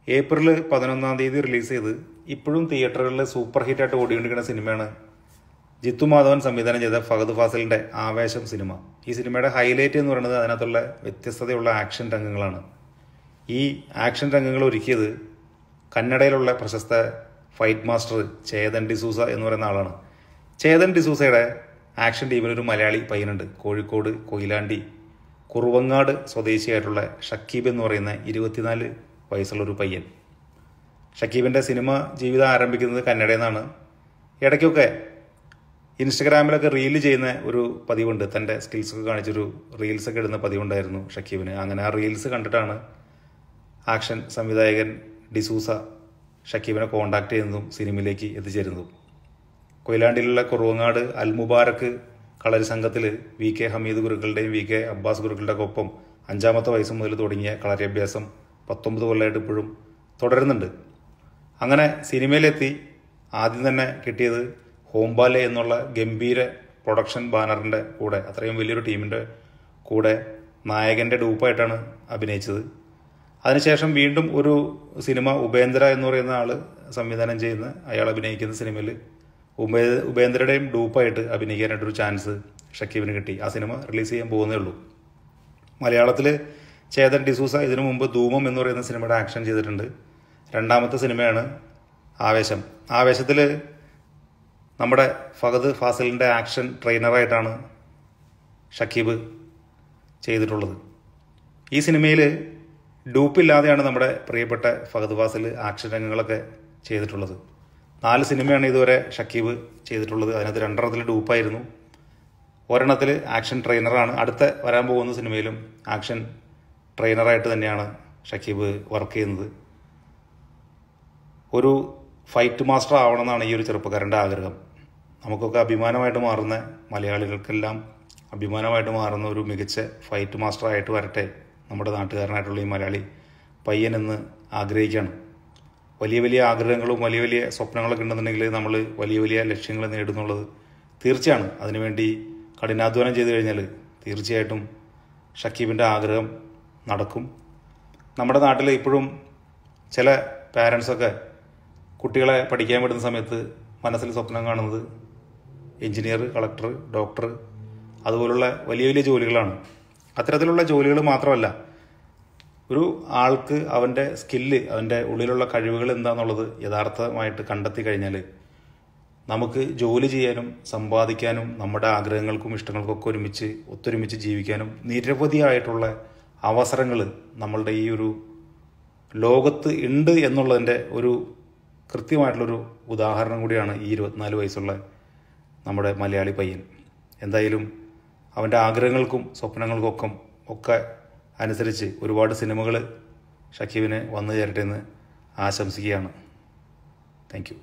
April 11-ാം തീയതി release ചെയ്ത് ഇപ്പോഴും തിയേറ്ററുകളിൽ സൂപ്പർ ഹിറ്റായിട്ട് ഓടിക്കൊണ്ടിരിക്കുന്ന സിനിമയാണ് ജിത്തു മാധവൻ സംവിധാനം ചെയ്ത ഫഹദ് ഫാസിലിൻ്റെ ആവേശം സിനിമ. ഈ സിനിമയുടെ ഹൈലൈറ്റ് എന്ന് പറയുന്നത് അതിനകത്തുള്ള വ്യത്യസ്തതയുള്ള ആക്ഷൻ രംഗങ്ങളാണ്. ഈ ആക്ഷൻ രംഗങ്ങൾ ഒരുക്കിയത് കന്നഡയിലുള്ള പ്രശസ്ത ഫൈറ്റ് മാസ്റ്റർ ചേതൻ ഡിസൂസ എന്ന് പറയുന്ന ആളാണ്. ചേതൻ ഡിസൂസയുടെ ആക്ഷൻ ടീമിൽ ഒരു മലയാളി പയ്യനുണ്ട്. കോഴിക്കോട് കൊയിലാണ്ടി കുറുവങ്ങാട് സ്വദേശിയായിട്ടുള്ള ഷക്കീബ് എന്ന് പറയുന്ന 24 വയസ്സുള്ളൊരു പയ്യൻ. ഷക്കീബിൻ്റെ സിനിമ ജീവിതം ആരംഭിക്കുന്നത് കന്നഡയിൽ നിന്നാണ്. ഇടയ്ക്കൊക്കെ ഇൻസ്റ്റഗ്രാമിലൊക്കെ റീല് ചെയ്യുന്ന ഒരു പതിവുണ്ട്. തൻ്റെ സ്കിൽസൊക്കെ കാണിച്ചൊരു റീൽസൊക്കെ ഇടുന്ന പതിവുണ്ടായിരുന്നു ഷക്കീബിന്. അങ്ങനെ ആ റീൽസ് കണ്ടിട്ടാണ് ആക്ഷൻ സംവിധായകൻ ഡിസൂസ ഷക്കീബിനെ കോണ്ടാക്ട് ചെയ്യുന്നതും സിനിമയിലേക്ക് എത്തിച്ചേരുന്നതും. കൊയിലാണ്ടിയിലുള്ള കുറുവങ്ങാട് അൽ മുബാരക്ക് കളരി സംഘത്തിൽ VK ഹമീദ് ഗുരുക്കളുടെയും VK അബ്ബാസ് ഗുരുക്കളുടെ ഒപ്പം 5-ാമത്തെ വയസ്സ് മുതൽ തുടങ്ങിയ കളരി അഭ്യാസം 19 കൊല്ലമായിട്ട് ഇപ്പോഴും തുടരുന്നുണ്ട്. അങ്ങനെ സിനിമയിലെത്തി ആദ്യം തന്നെ കിട്ടിയത് ഹോംബാലെ എന്നുള്ള ഗംഭീര പ്രൊഡക്ഷൻ ബാനറിൻ്റെ കൂടെ, അത്രയും വലിയൊരു ടീമിൻ്റെ കൂടെ നായകൻ്റെ ഡൂപ്പായിട്ടാണ് അഭിനയിച്ചത്. അതിനുശേഷം വീണ്ടും ഒരു സിനിമ ഉപേന്ദ്ര എന്ന് പറയുന്ന ആൾ സംവിധാനം ചെയ്യുന്ന, അയാൾ അഭിനയിക്കുന്ന സിനിമയിൽ ഉപേന്ദ്രയുടെയും ഡൂപ്പായിട്ട് അഭിനയിക്കാനായിട്ടൊരു ചാൻസ് ഷക്കീബിന് കിട്ടി. ആ സിനിമ റിലീസ് ചെയ്യാൻ പോകുന്നേ ഉള്ളൂ. മലയാളത്തിൽ ചേതൻ ഡിസൂസ ഇതിനു മുമ്പ് ധൂമം എന്ന് പറയുന്ന സിനിമയുടെ ആക്ഷൻ ചെയ്തിട്ടുണ്ട്. 2-ാമത്തെ സിനിമയാണ് ആവേശം. ആവേശത്തിൽ നമ്മുടെ ഫഹദ് ഫാസിലിൻ്റെ ആക്ഷൻ ട്രെയിനറായിട്ടാണ് ഷക്കീബ് ചെയ്തിട്ടുള്ളത്. ഈ സിനിമയിൽ ഡൂപ്പില്ലാതെയാണ് നമ്മുടെ പ്രിയപ്പെട്ട ഫഹദ് ഫാസിൽ ആക്ഷൻ രംഗങ്ങളൊക്കെ ചെയ്തിട്ടുള്ളത്. 4 സിനിമയാണ് ഇതുവരെ ഷക്കീബ് ചെയ്തിട്ടുള്ളത്. അതിനകത്ത് 2-ത്തിൽ ഡൂപ്പായിരുന്നു, ഒരെണ്ണത്തിൽ ആക്ഷൻ ട്രെയിനറാണ്. അടുത്ത വരാൻ പോകുന്ന സിനിമയിലും ആക്ഷൻ ട്രെയിനറായിട്ട് തന്നെയാണ് ഷക്കീബ് വർക്ക് ചെയ്യുന്നത്. ഒരു ഫൈറ്റ് മാസ്റ്റർ ആവണമെന്നാണ് ഈ ഒരു ചെറുപ്പക്കാരൻ്റെ ആഗ്രഹം. നമുക്കൊക്കെ അഭിമാനമായിട്ട് മാറുന്ന, മലയാളികൾക്കെല്ലാം അഭിമാനമായിട്ട് മാറുന്ന ഒരു മികച്ച ഫൈറ്റ് മാസ്റ്ററായിട്ട് വരട്ടെ നമ്മുടെ നാട്ടുകാരനായിട്ടുള്ള ഈ മലയാളി പയ്യനെന്ന് ആഗ്രഹിക്കുകയാണ്. വലിയ വലിയ ആഗ്രഹങ്ങളും വലിയ വലിയ സ്വപ്നങ്ങളൊക്കെ ഉണ്ടെന്നുണ്ടെങ്കിൽ നമ്മൾ വലിയ വലിയ ലക്ഷ്യങ്ങൾ നേടുന്നുള്ളത് തീർച്ചയാണ്. അതിനുവേണ്ടി കഠിനാധ്വാനം ചെയ്തു കഴിഞ്ഞാൽ തീർച്ചയായിട്ടും ഷക്കീബിൻ്റെ ആഗ്രഹം നടക്കും. നമ്മുടെ നാട്ടിൽ ഇപ്പോഴും ചില പാരൻസൊക്കെ കുട്ടികളെ പഠിക്കാൻ വിടുന്ന സമയത്ത് മനസ്സിൽ സ്വപ്നം കാണുന്നത് എഞ്ചിനീയർ, കളക്ടർ, ഡോക്ടർ അതുപോലുള്ള വലിയ വലിയ ജോലികളാണ്. അത്തരത്തിലുള്ള ജോലികൾ മാത്രമല്ല, ഒരു ആൾക്ക് അവൻ്റെ സ്കില്ല്, അവൻ്റെ ഉള്ളിലുള്ള കഴിവുകൾ എന്താണെന്നുള്ളത് യഥാർത്ഥമായിട്ട് കണ്ടെത്തി കഴിഞ്ഞാൽ നമുക്ക് ജോലി ചെയ്യാനും സമ്പാദിക്കാനും നമ്മുടെ ആഗ്രഹങ്ങൾക്കും ഇഷ്ടങ്ങൾക്കൊക്കെ ഒത്തൊരുമിച്ച് ജീവിക്കാനും നിരവധിയായിട്ടുള്ള അവസരങ്ങൾ നമ്മളുടെ ഈ ഒരു ലോകത്ത് ഉണ്ട് എന്നുള്ളതിൻ്റെ ഒരു കൃത്യമായിട്ടുള്ളൊരു ഉദാഹരണം കൂടിയാണ് ഈ 24 വയസ്സുള്ള നമ്മുടെ മലയാളി പയ്യൻ. എന്തായാലും അവൻ്റെ ആഗ്രഹങ്ങൾക്കും സ്വപ്നങ്ങൾക്കൊക്കെ അനുസരിച്ച് ഒരുപാട് സിനിമകൾ ഷക്കീബിന് വന്നു ചേരട്ടെ എന്ന് ആശംസിക്കുകയാണ്. Thank you.